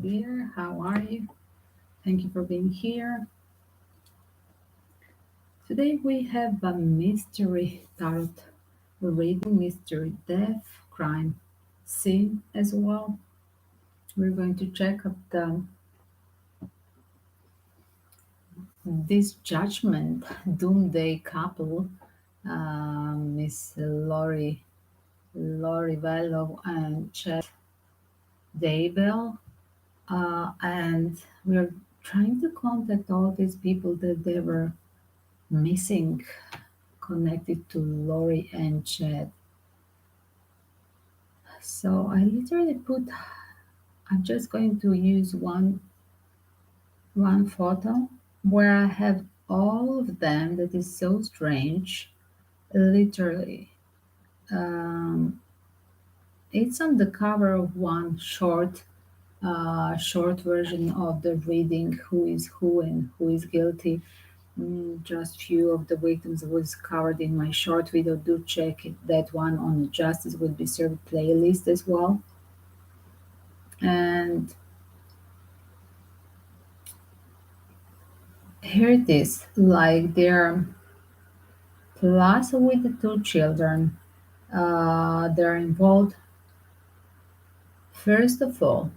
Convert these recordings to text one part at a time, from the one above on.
Here, how are you? Thank you for being here. Today we have a mystery tarot reading, mystery death, crime, sin as well. We're going to check up this judgment doomsday couple, Miss Lori Vallow and Chad Daybell, and we're trying to contact all these people that they were missing connected to Lori and Chad. So I literally put, I'm just going to use one photo where I have all of them. That is so strange. Literally, um, it's on the cover of one short version of the reading. Who is who and who is guilty? Just few of the victims was covered in my short video. Do check it, that one on the Justice Will Be Served playlist as well. And here it is, like they're plus with the two children. They're involved. First of all,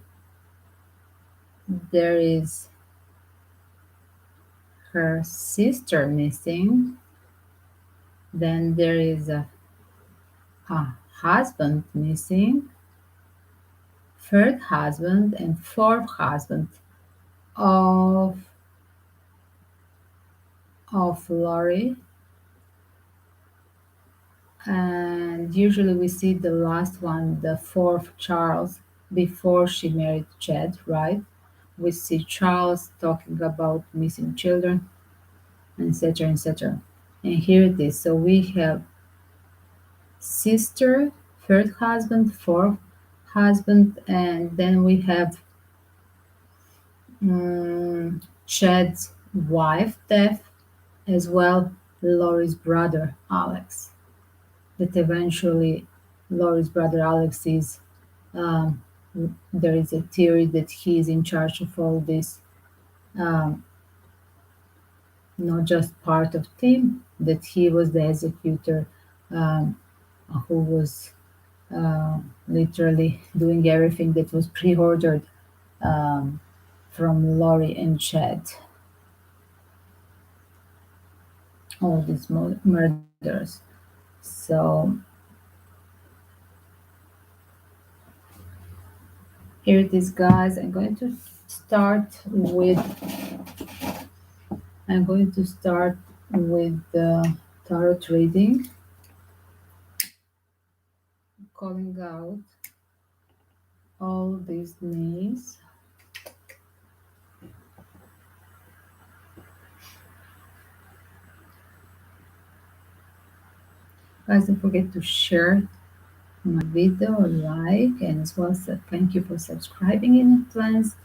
there is her sister missing. Then there is a husband missing, third husband and fourth husband of Lori. And usually we see the last one, the fourth Charles, before she married Chad, right? We see Charles talking about missing children, etc., etc. And here it is. So we have sister, third husband, fourth husband, and then we have Chad's wife, death, as well Lori's brother, Alex. That eventually Lori's brother Alex is, um, there is a theory that he is in charge of all this, um, not just part of team, that he was the executor, um, who was literally doing everything that was pre-ordered, um, from Lori and Chad, all these murders. So here it is, guys. I'm going to start with the tarot reading, calling out all these names. Guys, don't forget to share my video, like, and as well as thank you for subscribing in advance.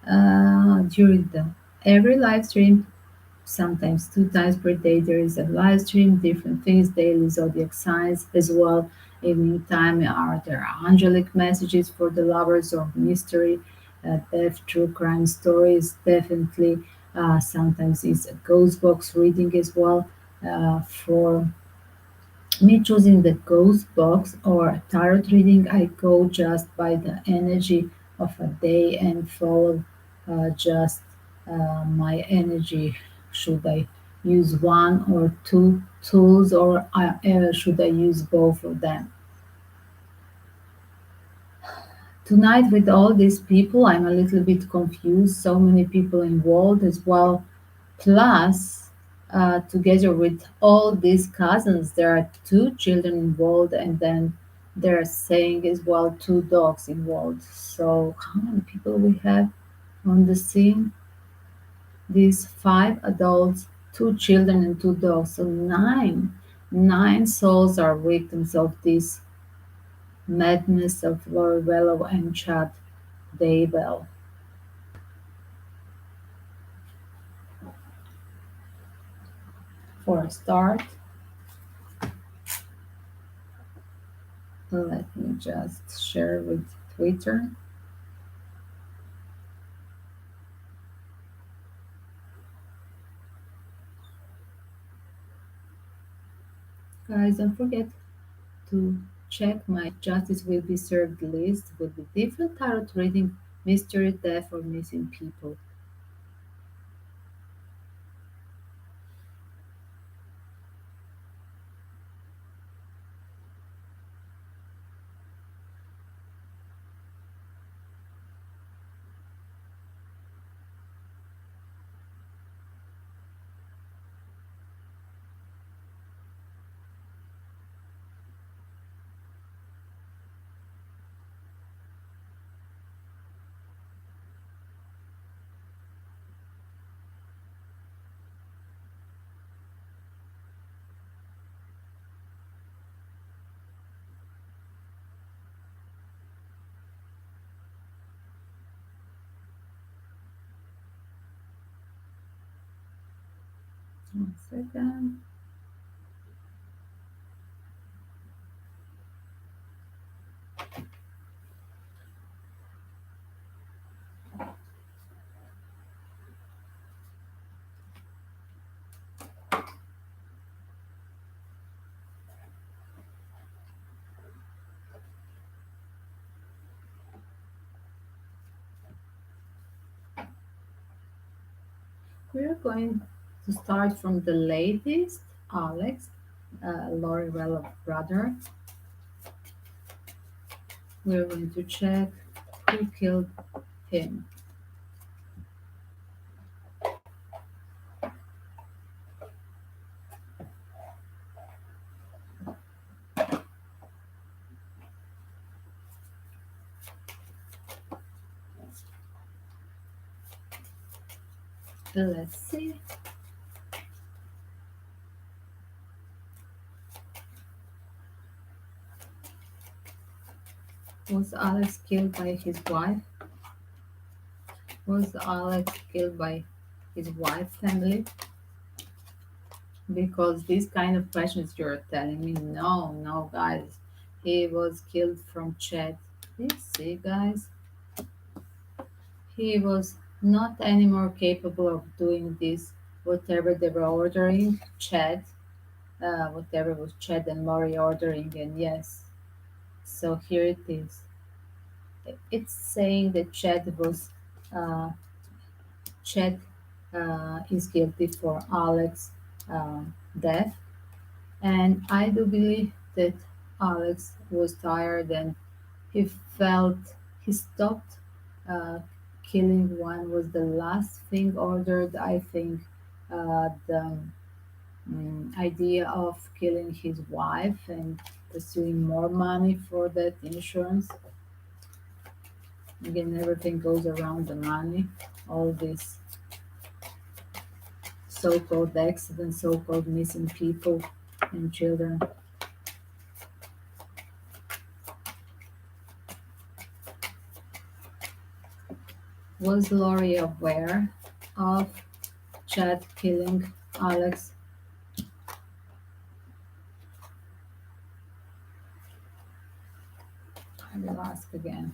During the every live stream, sometimes 2 times per day, there is a live stream, different things, daily zodiac signs as well. Evening time are there angelic messages for the lovers of mystery, death, true crime stories, definitely. Sometimes it's a ghost box reading as well. For me choosing the ghost box or tarot reading, I go just by the energy of a day and follow just my energy. Should I use one or two tools, or should I use both of them? Tonight, with all these people, I'm a little bit confused. So many people involved as well. Plus, together with all these cousins, there are two children involved, and then they're saying as well two dogs involved. So, how many people we have on the scene? These five adults, two children, and two dogs. So, nine. Nine souls are victims of this madness of Lori Vallow and Chad Daybell. For a start, let me just share with Twitter. Guys, don't forget to check my Justice Will Be Served list with the different tarot reading, mystery, death, or missing people. One second. We're going to start from the latest, Alex, Lori Rello brother. We're going to check who killed him. Let's see. Was Alex killed by his wife? Was Alex killed by his wife's family? Because these kind of questions you're telling me, no, guys. He was killed from Chad. You see, guys? He was not anymore capable of doing this, whatever they were ordering, Chad, whatever was Chad and Lori ordering, and yes. So here it is. It's saying that Uh, Chad is guilty for Alex' death, and I do believe that Alex was tired and he felt he stopped uh, killing. One was the last thing ordered. I think the idea of killing his wife and pursuing more money for that insurance. Again, everything goes around the money. All these so-called accidents, so-called missing people and children. Was Lori aware of Chad killing Alex? I will ask again.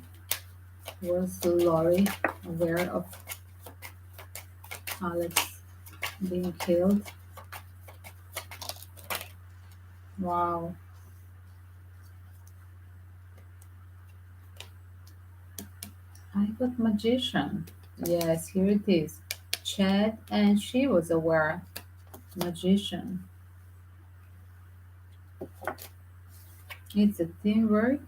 Was Lori aware of Alex being killed? Wow. I got magician. Yes, here it is. Chad and she was aware. Magician. It's a teamwork.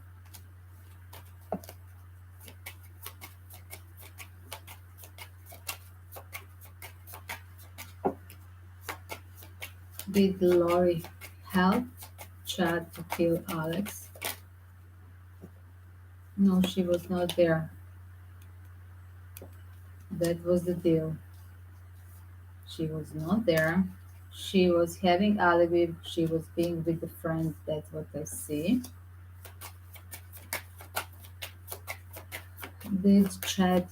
Did Lori help Chad to kill Alex? No, she was not there. That was the deal. She was not there. She was having alibi. She was being with the friends. That's what I see. Did Chad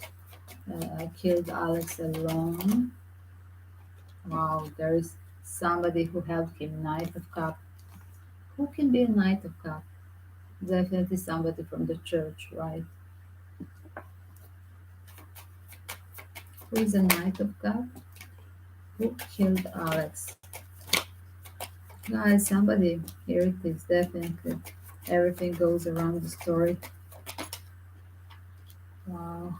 killed Alex alone? Wow, there is somebody who helped him. Knight of Cup. Who can be a Knight of Cup? Definitely somebody from the church, right? Who is a Knight of Cup? Who killed Alex? Guys, somebody here it is definitely. Everything goes around the story. Wow.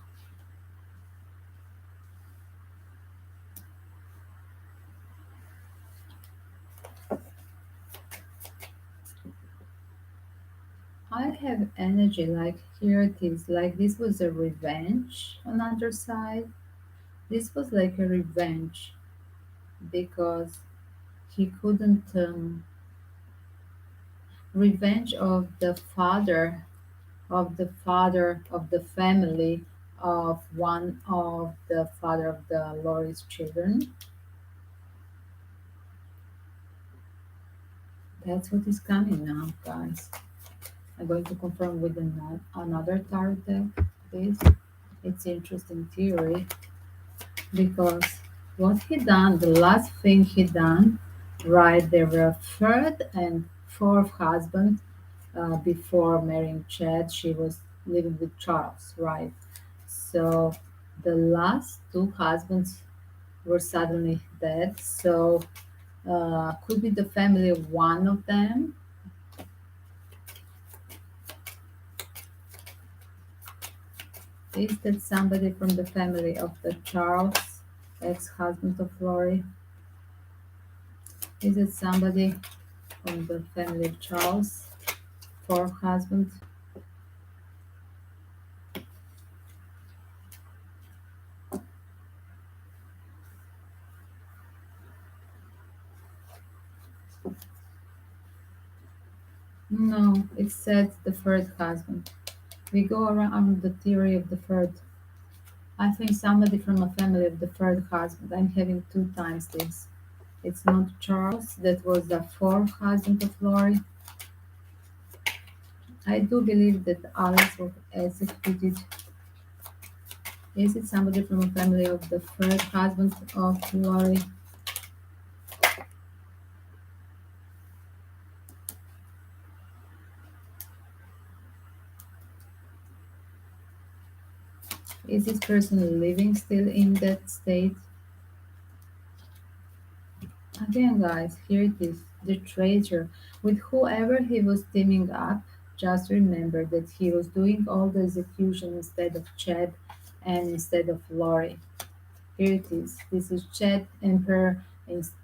I have energy like here it is. Like this was a revenge on other side. This was like a revenge because he couldn't revenge of the family of one of the father of the Laurie's children. That's what is coming now, guys. I'm going to confirm with another tarot deck, please. It's interesting theory because what he done, the last thing he done, right? There were third and fourth husband before marrying Chad. She was living with Charles, right? So the last two husbands were suddenly dead. So could be the family of one of them. Is that somebody from the family of the Charles, ex-husband of Lori? Is it somebody from the family of Charles, fourth husband? No, it said the third husband. We go around the theory of the third. I think somebody from a family of the third husband. I'm having two times this. It's not Charles, that was the fourth husband of Lori. I do believe that Alex was executed. Is it somebody from a family of the third husband of Lori? Is this person living still in that state? Again, guys, here it is, the traitor. With whoever he was teaming up, just remember that he was doing all the execution instead of Chad and instead of Lori. Here it is. This is Chet Emperor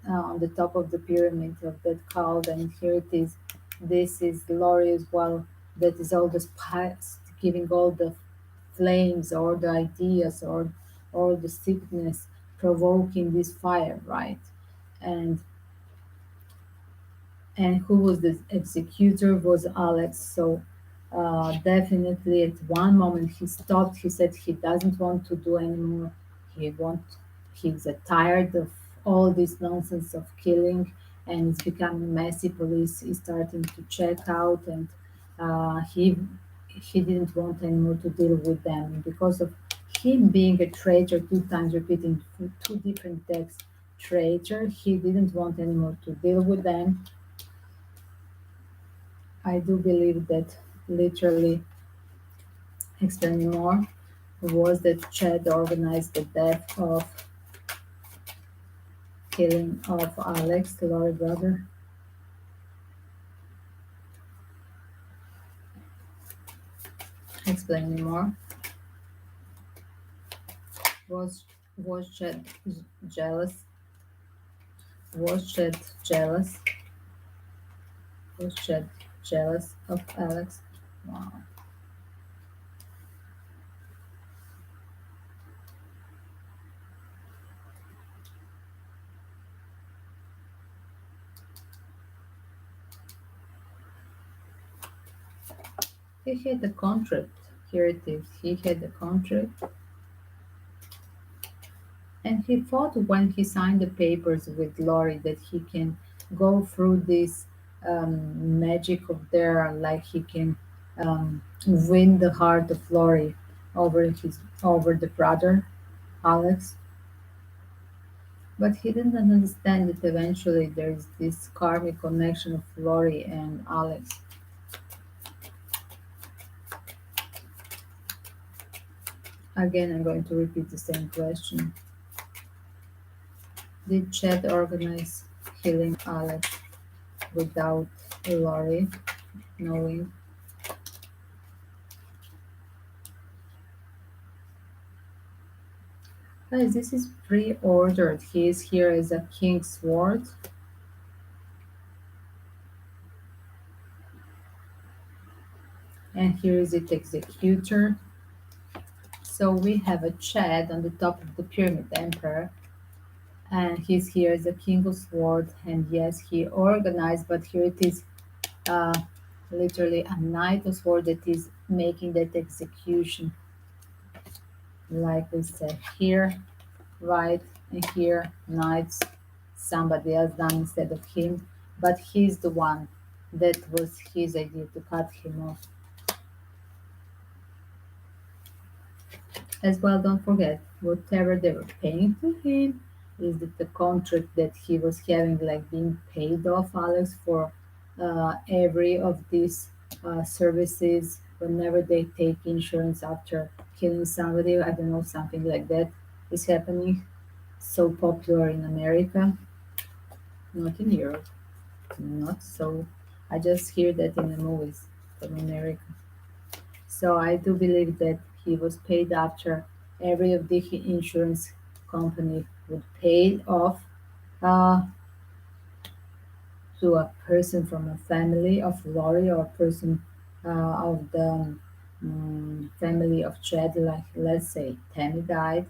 on the top of the pyramid of that cult, and here it is. This is Lori as well. That is all the spice, giving all the flames or the ideas or the sickness, provoking this fire, right? And and who was the executor was Alex. So definitely at one moment he stopped. He said he doesn't want to do anymore. He want he's tired of all this nonsense of killing, and it's becoming messy. Police is starting to check out, and he didn't want anymore to deal with them. And because of him being a traitor, two times repeating two different decks, traitor, he didn't want anymore to deal with them. I do believe that literally explaining more was that Chad organized the death of killing of Alex, the Lori brother. Explaining more. Was Chad jealous? Was Chad jealous? Was Chad jealous of Alex? Wow. He had a contract. Here it is. He had a contract. And he thought when he signed the papers with Lori that he can go through this magic of there, like he can win the heart of Lori over the brother Alex. But he didn't understand that eventually there is this karmic connection of Lori and Alex. Again, I'm going to repeat the same question. Did Chad organize killing Alex? without Lori knowing. Guys, this is pre-ordered. He is here as a king's sword. And here is it executor. So we have a Chad on the top of the pyramid emperor. And he's here as a king of sword. And yes, he organized, but here it is uh, literally a knight of sword that is making that execution, like we said here, right? And here, knights, somebody else done instead of him, but he's the one that was his idea to cut him off. As well, don't forget, whatever they were paying to him is that the contract that he was having, like being paid off Alex for every of these services whenever they take insurance after killing somebody. I don't know, something like that is happening. So popular in America, not in Europe, not so. I just hear that in the movies from America. So I do believe that he was paid after every of the insurance company would pay off uh, to a person from a family of Lori or a person of the family of Chad, like let's say Tammy died,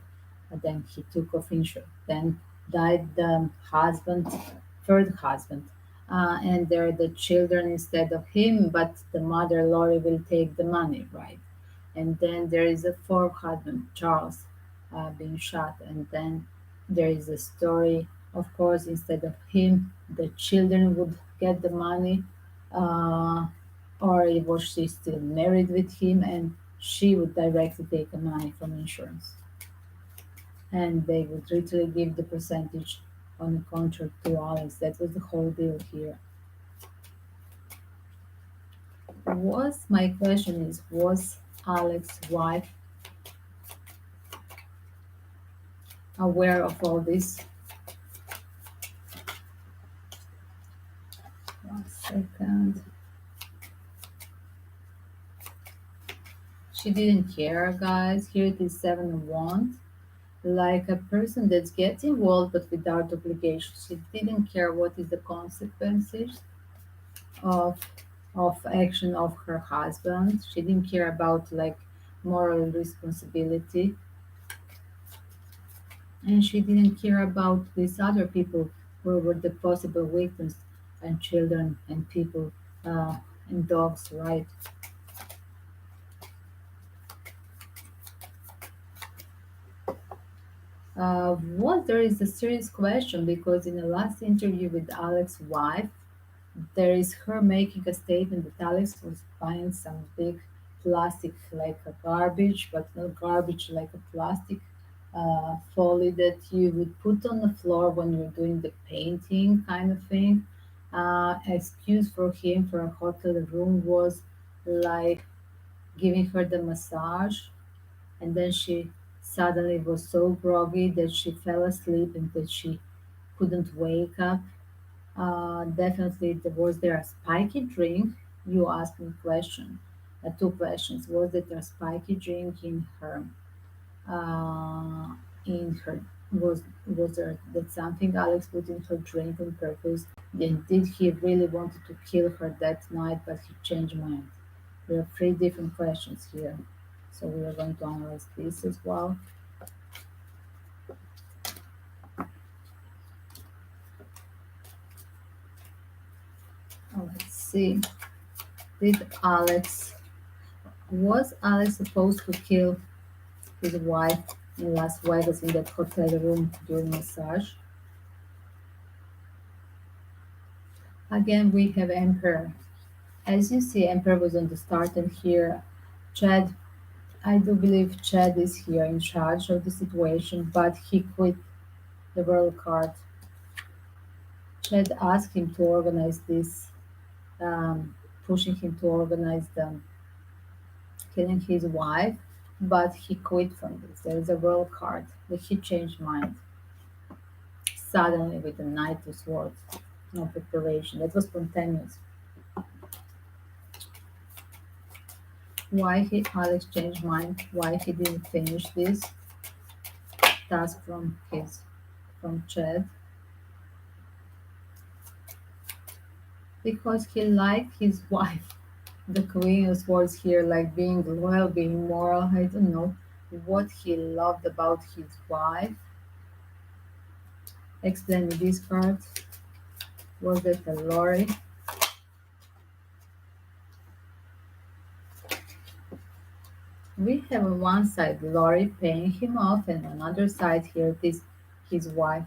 and then he took off insurance. Then died the husband, third husband, and there are the children instead of him, but the mother Lori will take the money, right? And then there is a fourth husband, Charles, being shot, and then there is a story. Of course, instead of him, the children would get the money, uh, or if was she still married with him, and she would directly take the money from insurance, and they would literally give the percentage on the contract to Alex. That was the whole deal here. Was my question is, was Alex's wife aware of all this? One second. She didn't care, guys. Here it is, Seven of Wands. Like a person that gets involved but without obligation. She didn't care what is the consequences of action of her husband. She didn't care about like moral responsibility, and she didn't care about these other people who were the possible victims, and children and people and dogs, right? What there is a serious question because in the last interview with Alex's wife, there is her making a statement that Alex was buying some big plastic, like a garbage, but not garbage, like a plastic folly that you would put on the floor when you're doing the painting kind of thing. Excuse for him for a hotel room was like giving her the massage, and then she suddenly was so groggy that she fell asleep and that she couldn't wake up. Definitely, was there a spiky drink? You asked me question, two questions. Was there a spiky drink uh, in her? Was there that something Alex put in her drink on purpose? Then did he really wanted to kill her that night, but he changed mind? There are three different questions here, so we are going to analyze this as well. Let's see. Did Alex was Alex supposed to kill his wife in Las Vegas in that hotel room during massage? Again, we have Emperor. As you see, Emperor was on the start, and here, Chad. I do believe Chad is here in charge of the situation, but he quit the world card. Chad asked him to organize this, pushing him to organize the killing his wife, but he quit from this. There is a world card that he changed mind suddenly with the Knight of Swords. No preparation. That was spontaneous. Why he Alex changed mind? Why he didn't finish this task from Chad? Because he liked his wife. The Queen of Swords here, like being loyal, being moral. I don't know what he loved about his wife. Explain me this card. Was it a Lori? We have on one side Lori paying him off, and on another side here it is his wife.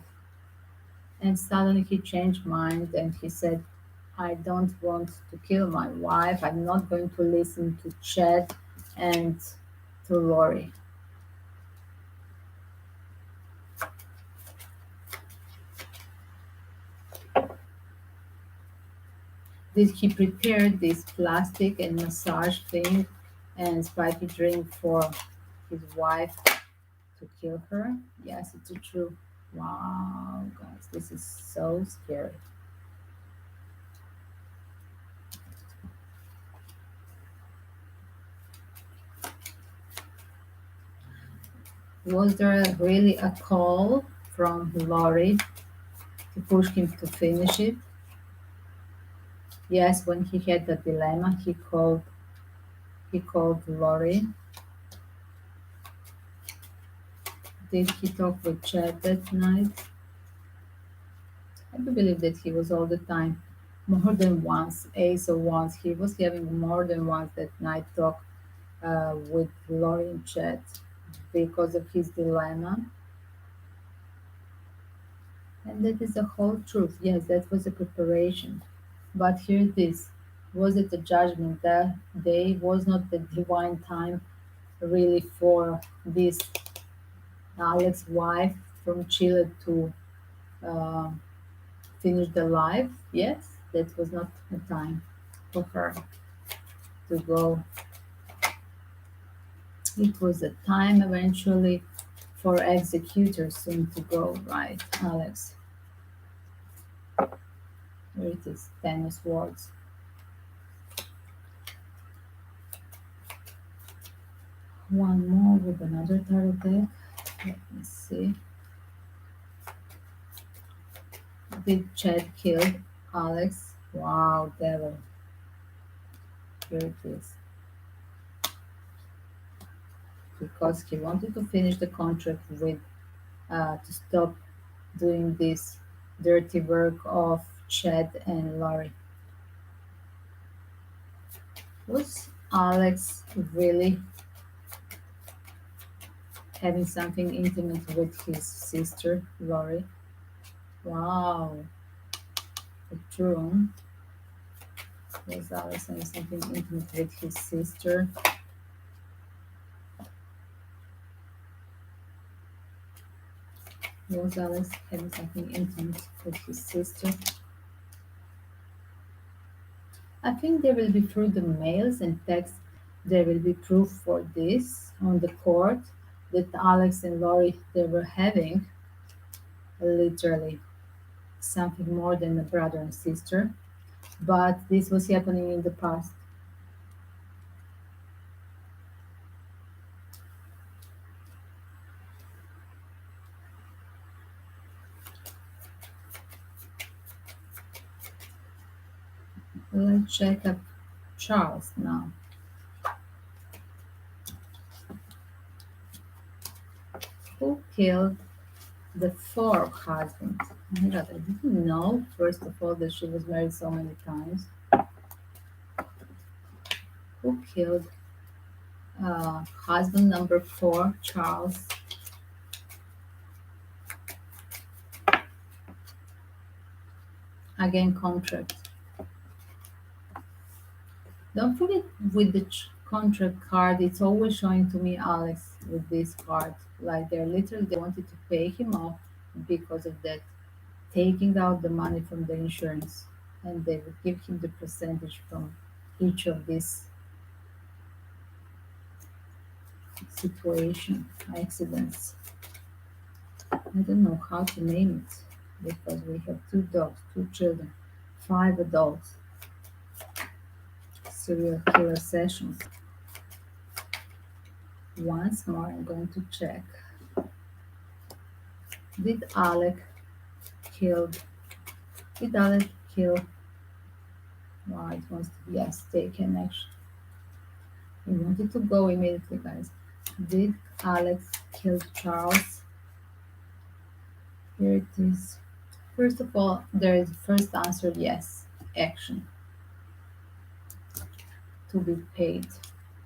And suddenly he changed mind and he said, I don't want to kill my wife. I'm not going to listen to Chad and to Lori. Did he prepare this plastic and massage thing and spicy drink for his wife to kill her? Yes, it's true. Wow, guys, this is so scary. Was there really a call from Lori to push him to finish it? Yes, when he had the dilemma, he called Lori. Did he talk with Chad that night? I do believe that he was all the time, more than once, ace or once. He was having more than once that night talk with Lori and Chad because of his dilemma. And that is the whole truth. Yes, that was a preparation. But here it is. Was it a judgment that day? Was not the divine time really for this Alex's wife from Chile to uh, finish the life? Yes, that was not a time for her to go. It was a time eventually for executors soon to go, right, Alex? Here it is, Ten of Swords. One more with another tarot deck. Let me see. Did Chad kill Alex? Wow, devil. Here it is. Because he wanted to finish the contract with to stop doing this dirty work of Chad and Laurie. Was Alex really having something intimate with his sister, Laurie? Wow, true. Was Alex having something intimate with his sister? Was Alex having something intimate with his sister? I think there will be through the mails and texts, there will be proof for this on the court that Alex and Laurie they were having literally something more than a brother and sister, but this was happening in the past. Let's check up Charles now. Who killed the fourth husband? Oh my God, I didn't know, first of all, that she was married so many times. Who killed husband number four, Charles? Again, contract. Don't forget with the contract card, it's always showing to me Alex with this card. Like they're literally, they wanted to pay him off because of that, taking out the money from the insurance. And they would give him the percentage from each of these situation, accidents. I don't know how to name it. because we have two dogs, two children, five adults. Serial killer sessions. Once more, I'm going to check. Did Alec kill? Did Alec kill? Wow, it wants to be yes, taken action. We wanted to go immediately, guys. Did Alex kill Charles? Here it is. First of all, there is first answer yes, action to be paid.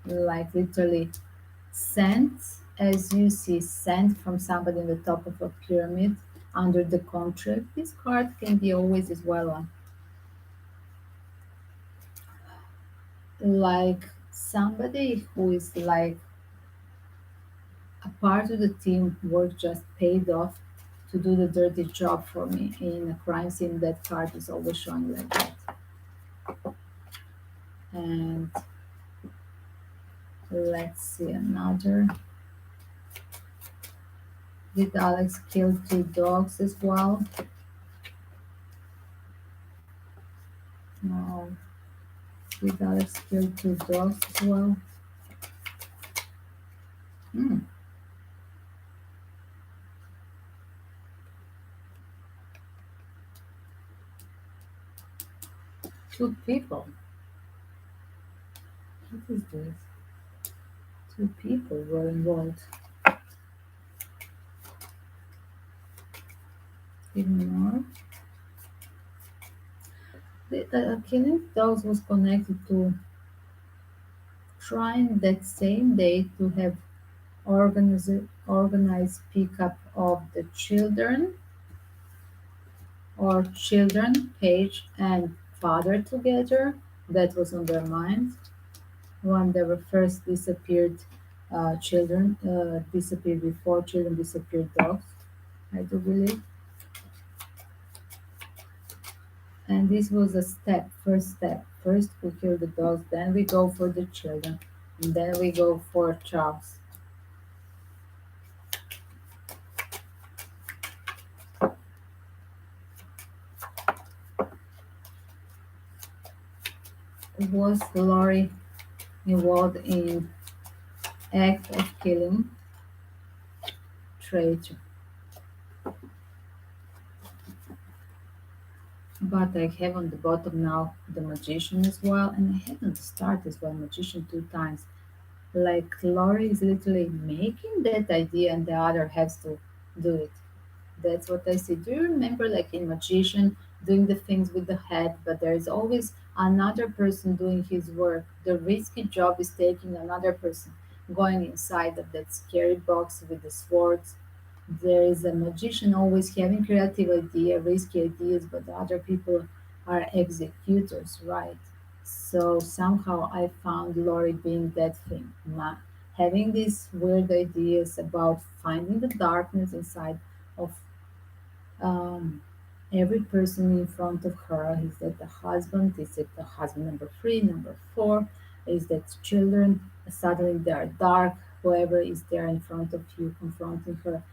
Like literally sent, as you see, sent from somebody in the top of a pyramid under the contract. This card can be always as well like somebody who is like a part of the team work just paid off to do the dirty job for me in a crime scene. That card is always showing like that. And let's see another. Did Alex kill two dogs as well? No. Did Alex kill two dogs as well? Hmm. Two people. What is this? Two people were involved. Even more. The killing dogs was connected to trying that same day to have organized pickup of the children or children, Paige and father together. That was on their minds when they were first disappeared. Children disappeared before children disappeared dogs. I do believe, and this was a step, first step. First we kill the dogs, then we go for the children, and then we go for Charles. Was Laurie involved in act of killing? Traitor. But I have on the bottom now the magician as well, and I have on the start as well magician two times. Like Laurie is literally making that idea, and the other has to do it. That's what I see. Do you remember, like in magician, doing the things with the head, but there is always another person doing his work. The risky job is taking another person, going inside of that scary box with the swords. There is a magician always having creative idea, risky ideas, but the other people are executors, right? So somehow I found Lori being that thing, not having these weird ideas about finding the darkness inside of um, every person in front of her. Is that the husband? Is it the husband number three, number four? Is that children? Suddenly they are dark. Whoever is there in front of you confronting her,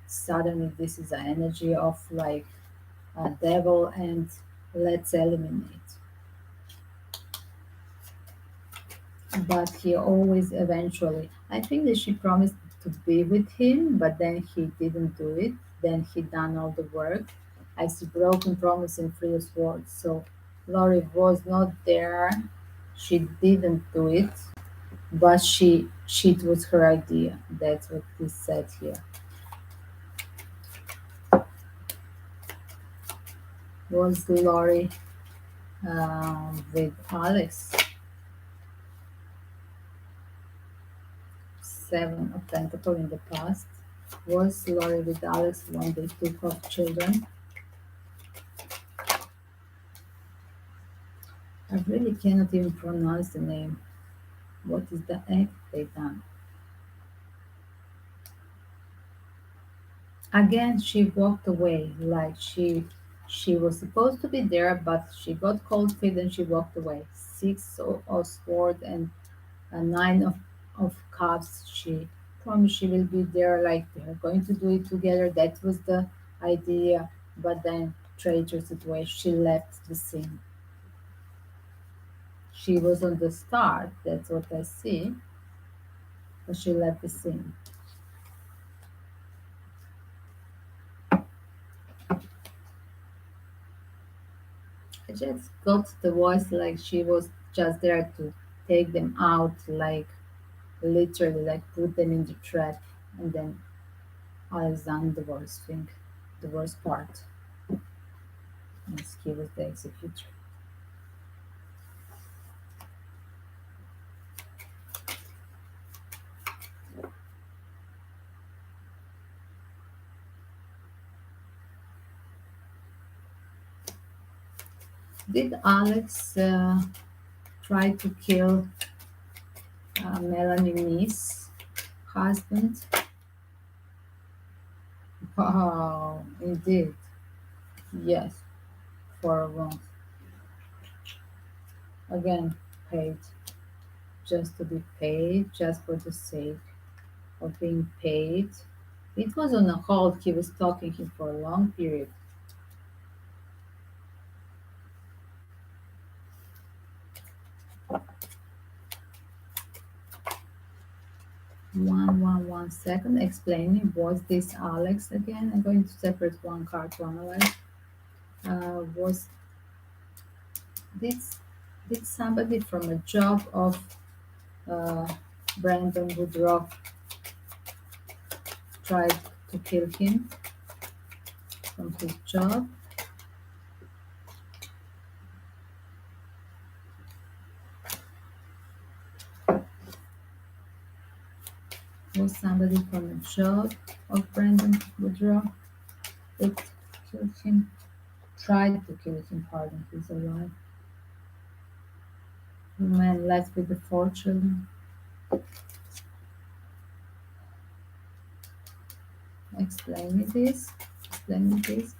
suddenly this is an energy of like a devil, and let's eliminate. But he always eventually, I think that she promised to be with him, but then he didn't do it. Then he done all the work. I see broken promise in three words. So Lori was not there. She didn't do it, but it was her idea. That's what he said here. Was Lori with Alex? Seven of Pentacle in the past. Was Lori with Alex when they took off children? I really cannot even pronounce the name. What is the act they done? Again, she walked away like she was supposed to be there, but she got cold feet and she walked away. Six of sword and a nine of cups. She promised she will be there, like they're going to do it together. That was the idea. but then traitor situation, she left the scene. She was on the start, that's what I see, but she left the scene. I just got the voice like she was just there to take them out, like literally, like put them in the trap, and then Alexander the worst thing, the worst part, as he was the executor. Did Alex try to kill Melanie niece husband? Wow, indeed, yes, for once. Again, paid, just to be paid, just for the sake of being paid. It was on a hold. He was talking him for a long period. 1 second. Explain me. Was this Alex again? I'm going to separate one card to analyze. Was this did somebody from a job of uh, Brandon Woodruff tried to kill him from his job? Was somebody from a job of Brandon Woodruff that killed him? Tried to kill him, pardon, he's alive. The man left with the 4 children. Explain me this. Explain me this.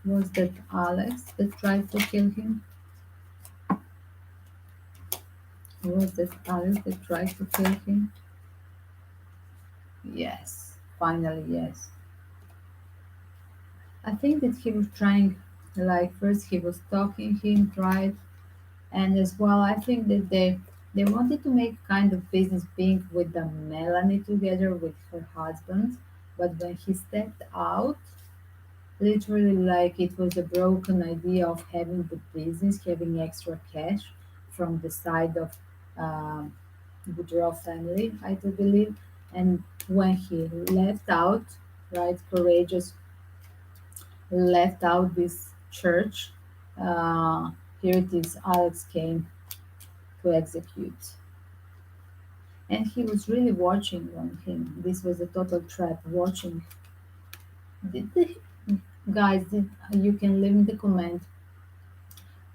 Was that Alex that tried to kill him? Was that Alex that tried to kill him? Yes. Finally, yes. I think that he was trying, like, first he was talking him, tried, and as well, I think that they wanted to make kind of business being with the Melanie together with her husband, but when he stepped out, literally, like it was a broken idea of having the business, having extra cash from the side of um, Woodrow family, I do believe. And when he left out, right, courageous, left out this church, uh, here it is, Alex came to execute. And he was really watching on him. This was a total trap, watching. Did the, guys, you can leave in the comment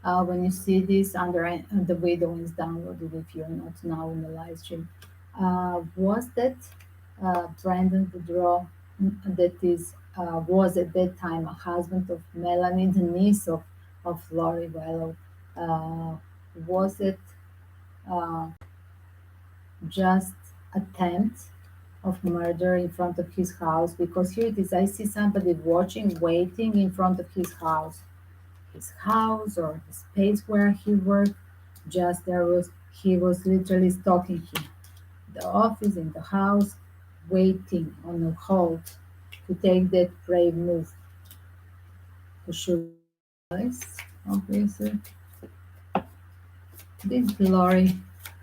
when you see this under the video is downloaded if you're not now in the live stream. Was that Brandon Boudreau that is was at that time a husband of Melanie, the niece of Lori Vallow? Was it uh, just attempt of murder in front of his house? Because here it is, I see somebody watching, waiting in front of his house or the space where he worked. Just there was he was literally stalking him. The office in the house, waiting on a hold to take that brave move to shoot Alex, obviously. Did Lori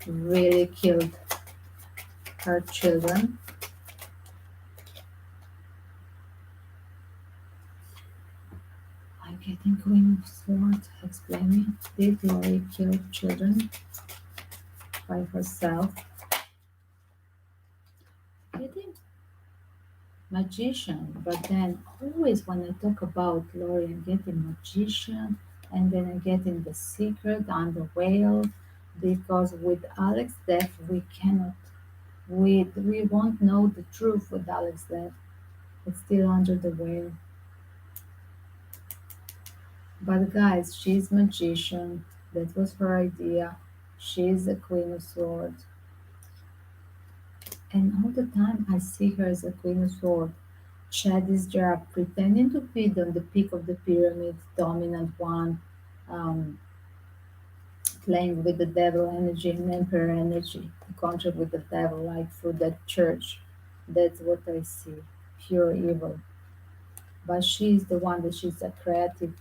really killed her children? I'm getting Queen of Swords. Explain me. Did Lori kill children by herself? Getting magician, but then always when I talk about Lori, I'm getting magician, and then I'm getting the secret and the whale, because with Alex death we cannot, we won't know the truth with Alex death. It's still under the whale. But guys, she's magician. That was her idea. She's the Queen of Swords. And all the time I see her as a Queen of Swords. Chad is there pretending to be on the peak of the pyramid, dominant one, um, playing with the devil energy and emperor energy, to contract with the devil, like through that church. That's what I see, pure evil. But she's the one that she's a creative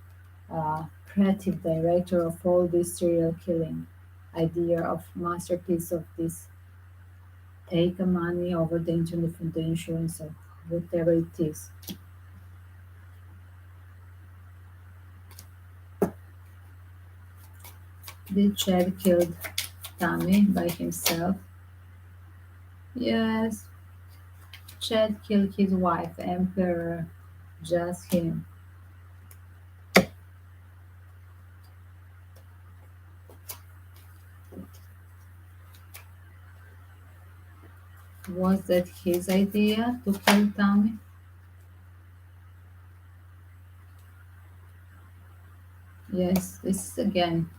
director of all this serial killing idea of masterpiece of this take the money over the internet from the insurance or whatever it is. Did Chad killed Tommy by himself? Yes, Chad killed his wife, Emperor, just him. Was that his idea to kill Tommy? Yes, this is again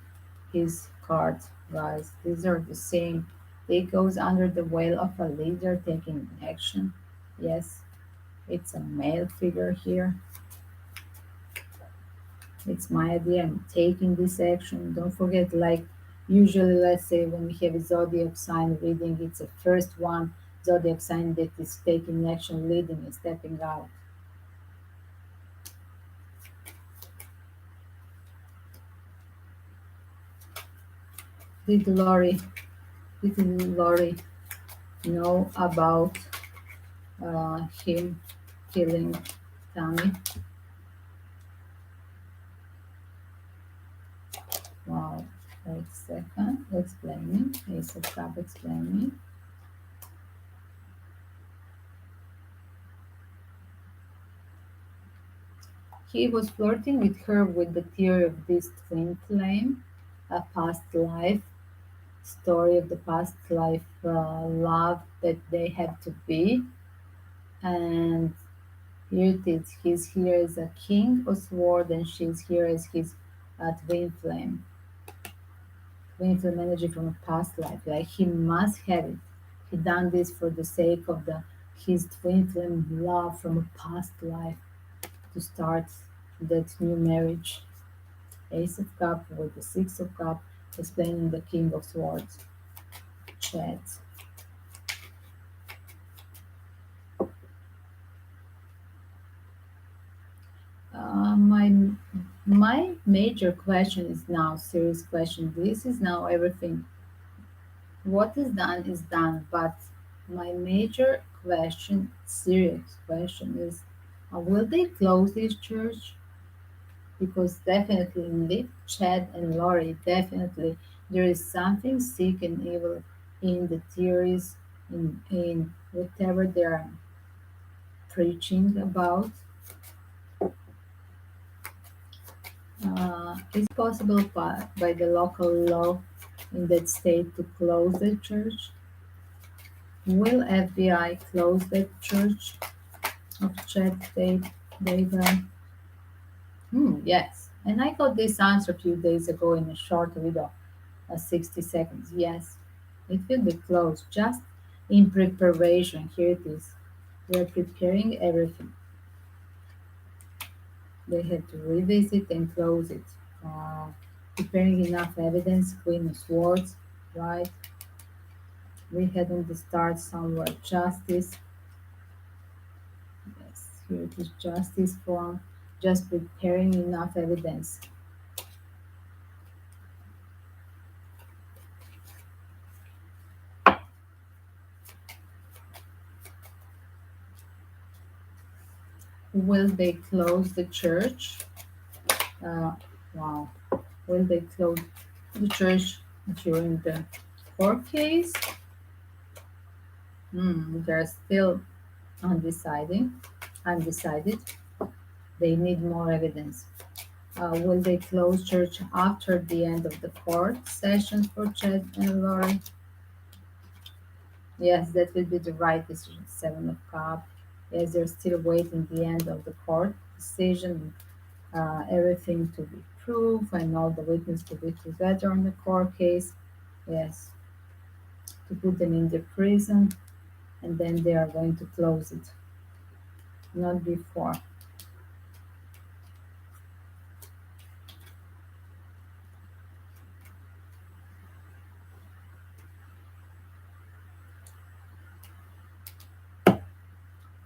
his cards, guys. These are the same. They goes under the veil of a leader taking action. Yes, it's a male figure here. It's my idea. I'm taking this action. Don't forget, like usually, let's say when we have a zodiac sign reading, it's the first one zodiac sign that is taking action, leading, and stepping out. Did Lori? Did Lori know about him killing Tammy? Wow. Wait a second. Explaining. Ace of Cup explaining. He was flirting with her with the theory of this twin flame, a past life story of the past life love that they have to be. And here it is. He's here as a king of sword, and she's here as his twin flame energy from a past life. Like he must have it. He done this for the sake of the his twin flame love from a past life to start that new marriage. Ace of Cup with the Six of Cup explaining the King of Swords. Chat. My major question is now serious question. This is now everything. What is done. But my major question, serious question, is will they close this church? Because definitely in Liv, Chad, and Laurie, definitely there is something sick and evil in the theories, in whatever they're preaching about. Is possible by the local law in that state to close the church? Will FBI close the church of Chad Daybell? Yes. And I got this answer a few days ago in a short video, 60 seconds. Yes, it will be closed, just in preparation. Here it is. We are preparing everything. They had to revisit and close it. Uh, Preparing enough evidence, Queen of Swords, right? We had on the start somewhere justice. Yes, here it is justice form. Just preparing enough evidence. Will they close the church? Uh, wow. Will they close the church during the court case? They're still undecided. Undecided. They need more evidence. Will they close church after the end of the court session for Chad and Laurie? Yes, that will be the right decision. Seven of Cups. Yes, they're still waiting the end of the court decision, everything to be proved, and all the witnesses to be together on the court case. Yes, to put them in the prison, and then they are going to close it. not before.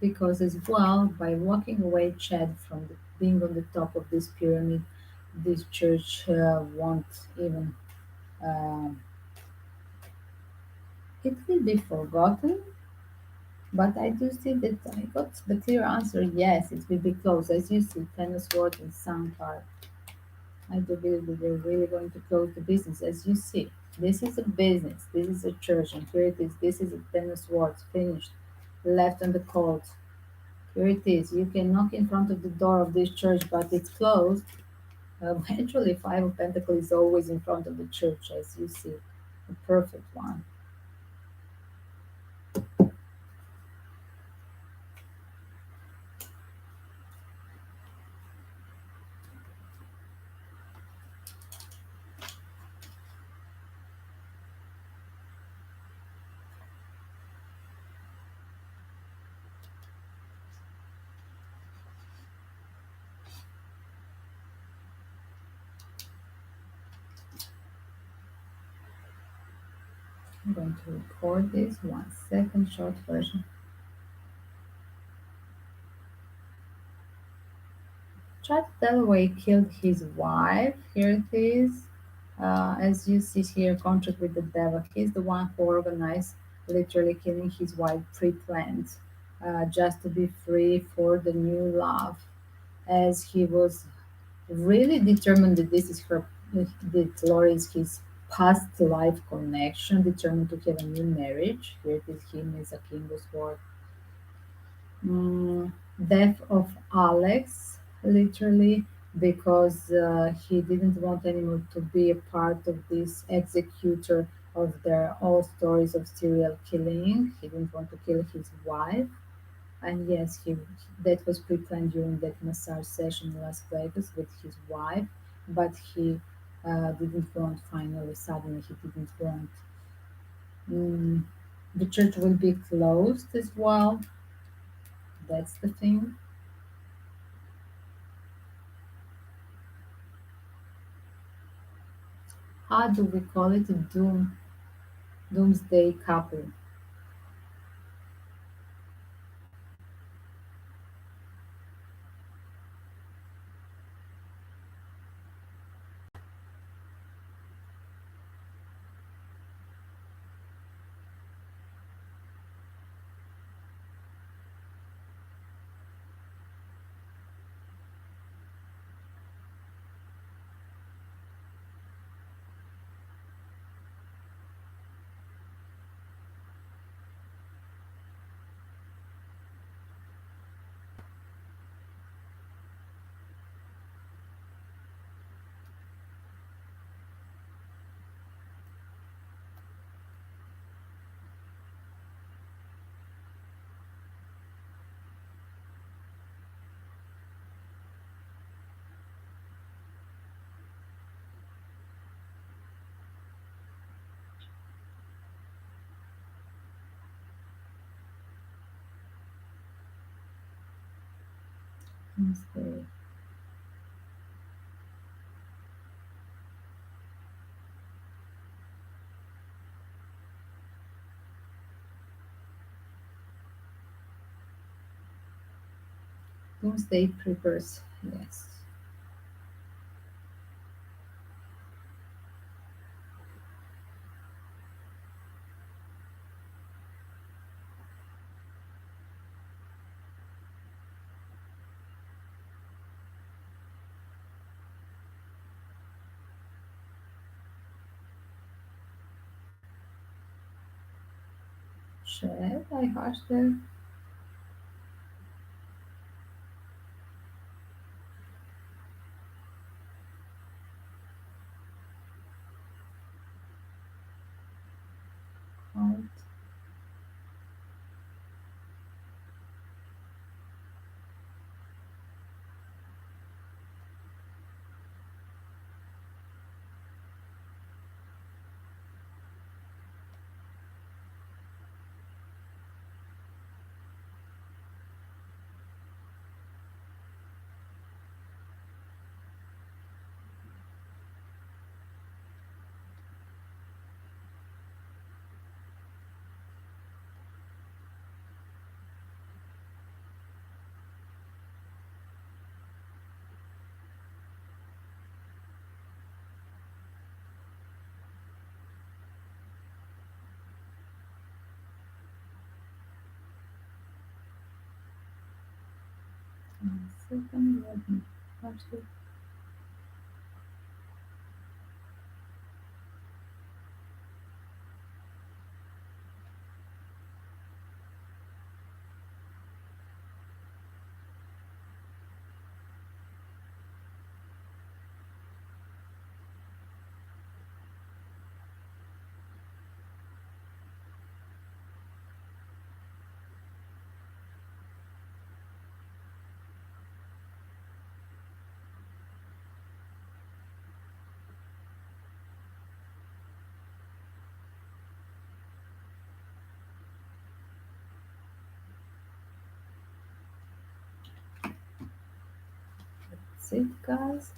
Because as well, by walking away, Chad, from being on the top of this pyramid, this church won't even. Um, it will be forgotten, but I do see that I got the clear answer. Yes, it will be closed. As you see, Ten of Swords and Sun card. I do believe that they're really going to close the business. As you see, this is a business. This is a church, and here it is. This is a Ten of Swords finished, left on the cold. Here it is. You can knock in front of the door of this church, but it's closed. Eventually, Five of Pentacles is always in front of the church, as you see. The perfect one. I'm going to record this 1 second short version. Chad Daybell killed his wife. Here it is. As you see here, contract with the devil. He's the one who organized literally killing his wife pre-planned, just to be free for the new love. As he was really determined that this is her, that Laura is his past life connection, determined to have a new marriage. Here it is him as a king of swords. mm, Death of Alex, literally, because he didn't want anymore to be a part of this executor of their all stories of serial killing. He didn't want to kill his wife. And yes, he that was pre-planned during that massage session in Las Vegas with his wife, but he didn't want. Finally, suddenly, he didn't want. Mm, the church will be closed as well. That's the thing. How do we call it? A doomsday couple. Doomsday. Doomsday preppers. Yes. Chad, I hashed the card. One second, let me watch it. That's it, guys.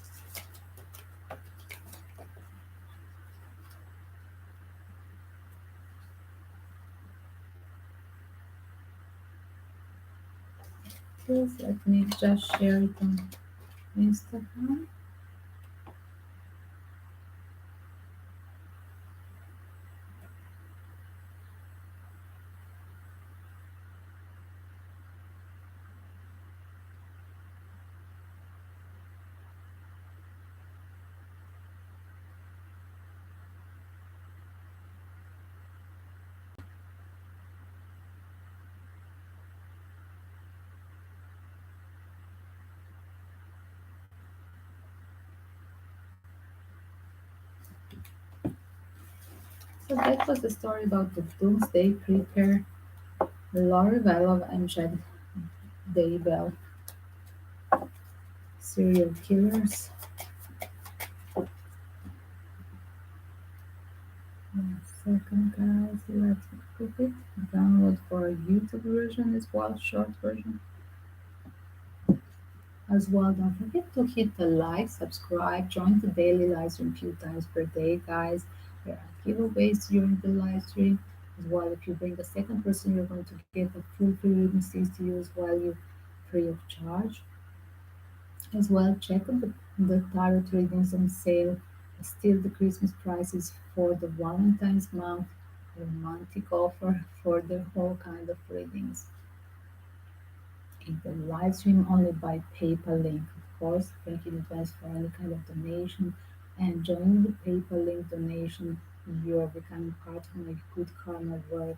Please let me just share it on Instagram. So that was the story about the Doomsday Preparer, Laurie Vallow and Chad Daybell, serial killers. One second, guys. Let's put it. Download for a YouTube version as well, short version as well. Don't forget to hit the like, subscribe, join the daily live stream a few times per day, guys. There are giveaways during the live stream as well. If you bring a second person, you're going to get a full free reading to use while you free of charge. As well, check out the tarot readings on sale. Still, the Christmas prices for the Valentine's month, romantic offer for the whole kind of readings. In the live stream only by PayPal link, of course. Thank you in advance for any kind of donation. And joining the PayPal link donation, you are becoming part of my Good Karma work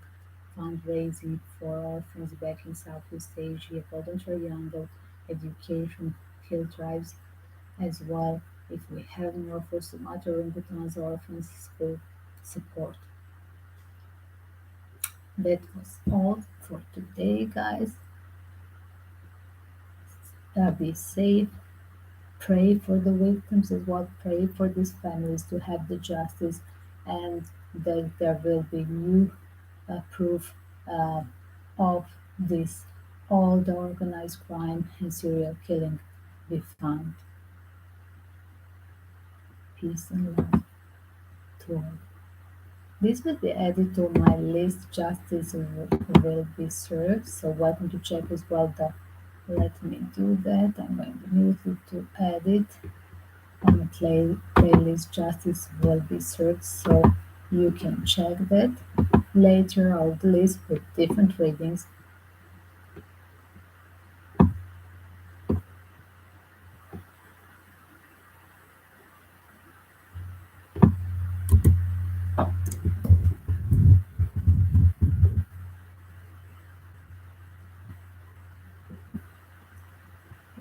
fundraising for orphans back in Southeast Asia, voluntary triangle, education, field drives as well. If we have more for Sumatra orangutans orphans school support. That was all for today, guys. Be safe. Pray for the victims as well. Pray for these families to have the justice and that there will be new proof uh, of this all the organized crime and serial killing be found. Peace and love to all. This will be added to my list. Justice will be served. So welcome to check as well the. Let me do that. I'm going to immediately to add it on the playlist. Justice will be served. So you can check that later. I'll list with different readings.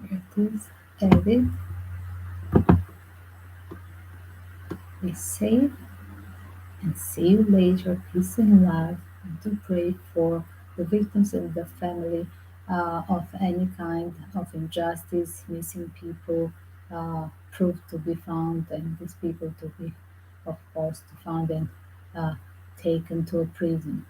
Here it is. Edit. Be safe and see you later. Peace and love. And to pray for the victims and the family of any kind of injustice, missing people, proved to be found, and these people to be, of course, to found and uh, taken to a prison.